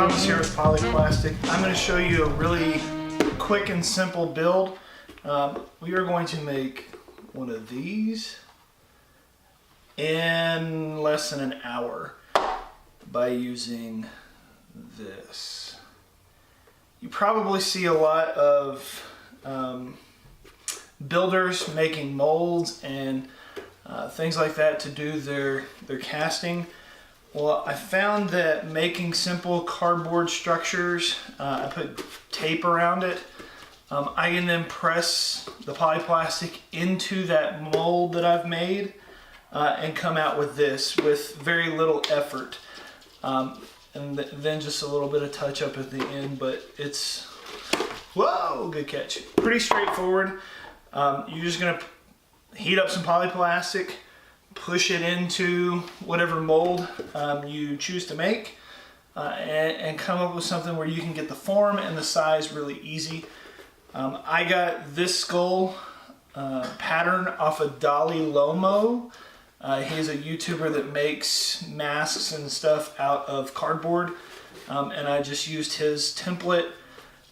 Thomas here with Polyplastic. I'm going to show you a really quick and simple build. We are going to make one of these in less than an hour by using this. You probably see a lot of builders making molds and things like that to do their casting. Well, I found that making simple cardboard structures, I put tape around it. I can then press the polyplastic into that mold that I've made and come out with this with very little effort. And then just a little bit of touch up at the end, but it's, whoa, good catch. Pretty straightforward. You're just gonna heat up some polyplastic, push it into whatever mold you choose to make, and come up with something where you can get the form and the size really easy. I got this skull pattern off of Dalai Lomo. He's a YouTuber that makes masks and stuff out of cardboard, and I just used his template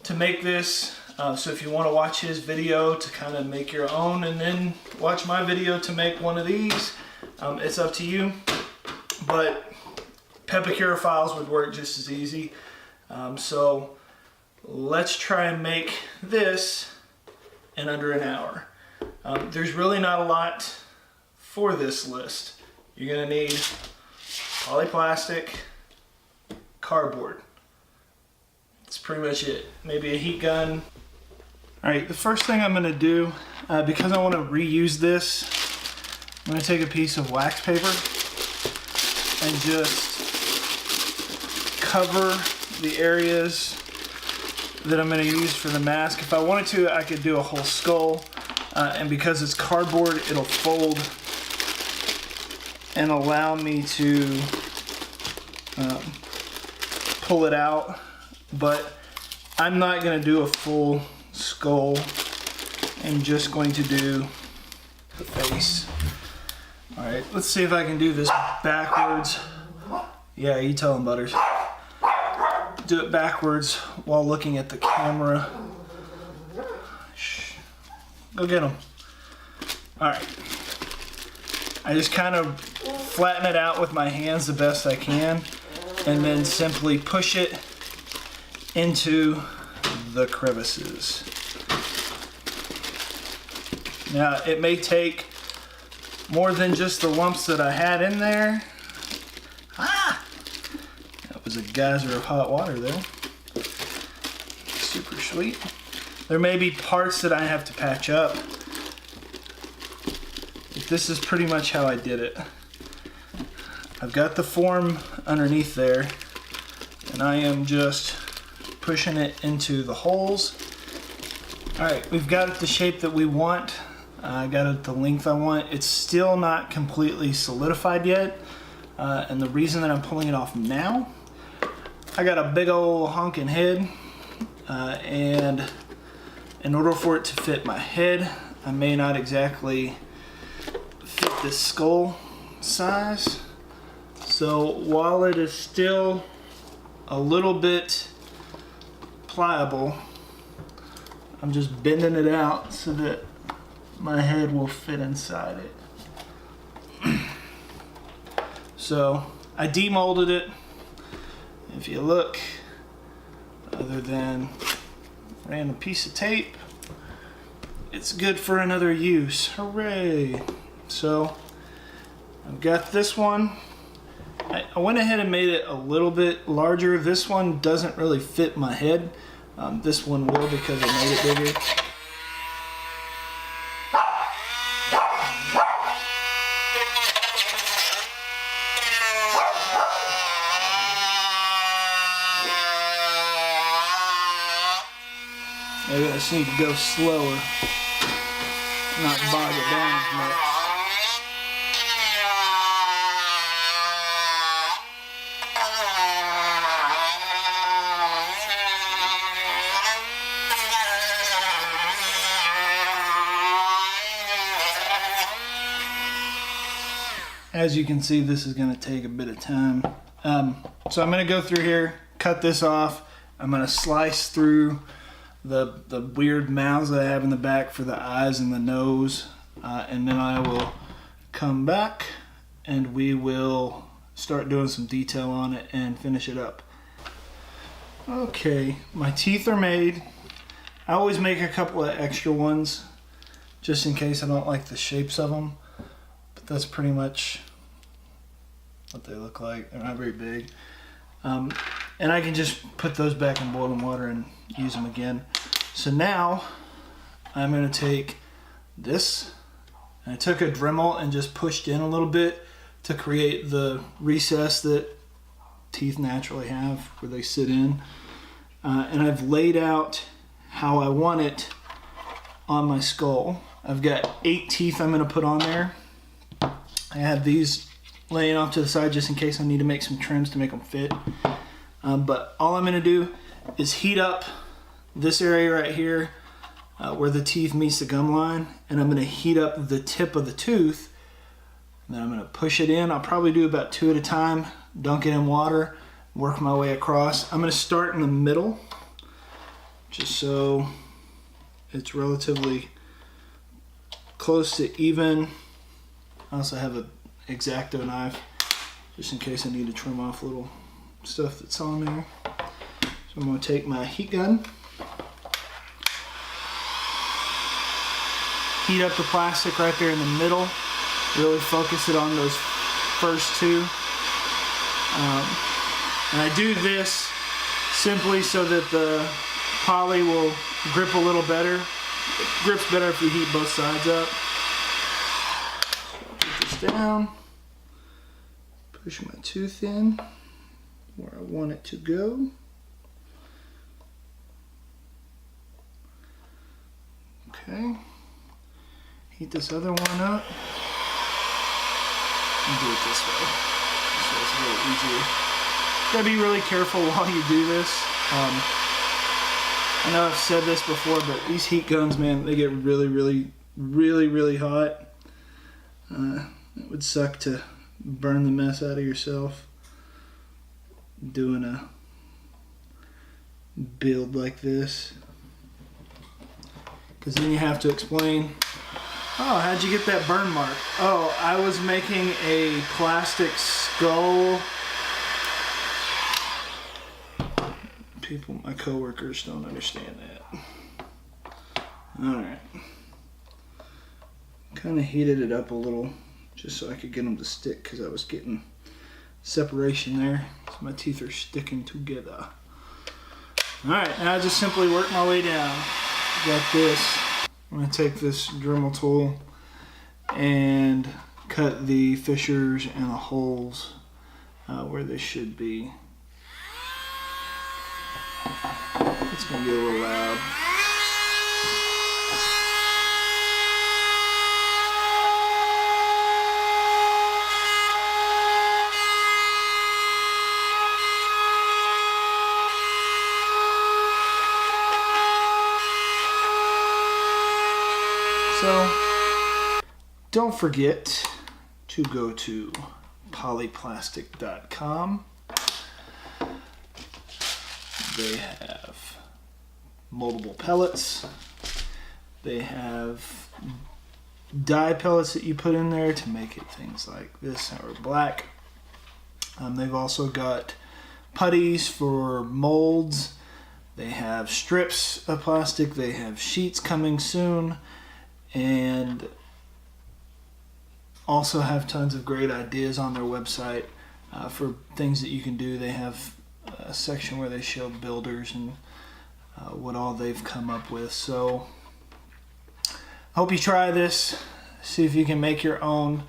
to make this. So if you want to watch his video to kind of make your own and then watch my video to make one of these, it's up to you. But Pepicura files would work just as easy. So let's try and make this in under an hour. There's really not a lot for this list. You're going to need polyplastic, cardboard. That's pretty much it. Maybe a heat gun. Alright, the first thing I'm going to do, because I want to reuse this, I'm going to take a piece of wax paper and just cover the areas that I'm going to use for the mask. If I wanted to, I could do a whole skull, and because it's cardboard, it'll fold and allow me to pull it out, but I'm not going to do a full skull. I'm just going to do the face. Alright, let's see if I can do this backwards. Yeah, you tell them, Butters. Do it backwards while looking at the camera. Shh. Go get them. Alright. I just kind of flatten it out with my hands the best I can, and then simply push it into the crevices. Now, it may take more than just the lumps that I had in there. Ah! That was a geyser of hot water there. Super sweet. There may be parts that I have to patch up. But this is pretty much how I did it. I've got the form underneath there, and I am just pushing it into the holes. Alright, we've got it the shape that we want. I got it the length I want. It's still not completely solidified yet, and the reason that I'm pulling it off now, I got a big old honking head, and in order for it to fit my head, I may not exactly fit this skull size. So while it is still a little bit pliable, I'm just bending it out so that my head will fit inside it. So I demolded it. If you look, other than a random piece of tape, it's good for another use. Hooray! So I've got this one. I went ahead and made it a little bit larger. This one doesn't really fit my head. This one will because I made it bigger. Maybe I just need to go slower, not bog it down as much. As you can see, this is going to take a bit of time. So I'm going to go through here cut this off. I'm gonna slice through the weird mouths that I have in the back for the eyes and the nose, and then I will come back and we will start doing some detail on it and finish it up. Okay, my teeth are made. I always make a couple of extra ones just in case I don't like the shapes of them, but that's pretty much what they look like. They're not very big. And I can just put those back in boiling water and use them again. So now I'm going to take this, and I took a Dremel and just pushed in a little bit to create the recess that teeth naturally have where they sit in. And I've laid out how I want it on my skull. I've got 8 teeth I'm going to put on there. I have these laying off to the side just in case I need to make some trims to make them fit. But all I'm going to do is heat up this area right here where the teeth meets the gum line, and I'm going to heat up the tip of the tooth. And then I'm going to push it in. I'll probably do about 2 at a time, dunk it in water, work my way across. I'm going to start in the middle just so it's relatively close to even. I also have an X-Acto knife just in case I need to trim off little stuff that's on there. So I'm going to take my heat gun, heat up the plastic right there in the middle, really focus it on those first 2. And I do this simply so that the poly will grip a little better. It grips better if you heat both sides up. So put this down, push my tooth in where I want it to go. Okay, heat this other one up and do it this way so it's a little easier. Gotta be really careful while you do this. I know I've said this before, but these heat guns, man, they get really hot. It would suck to burn the mess out of yourself doing a build like this, because then you have to explain, oh, how'd you get that burn mark? Oh, I was making a plastic skull. People, my coworkers don't understand that. Alright. Kind of heated it up a little just so I could get them to stick, because I was getting separation there. So my teeth are sticking together. Alright, now I just simply work my way down. Got this. I'm going to take this Dremel tool and cut the fissures and the holes where they should be. It's going to get a little loud. So, don't forget to go to polyplastic.com. They have moldable pellets. They have dye pellets that you put in there to make it things like this or black. They've also got putties for molds. They have strips of plastic. They have sheets coming soon. And also have tons of great ideas on their website for things that you can do. They have a section where they show builders and what all they've come up with. So I hope you try this, see if you can make your own.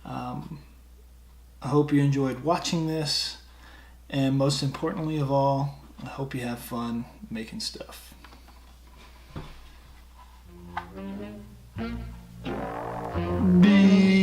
I hope you enjoyed watching this, and most importantly of all, I hope you have fun making stuff. Be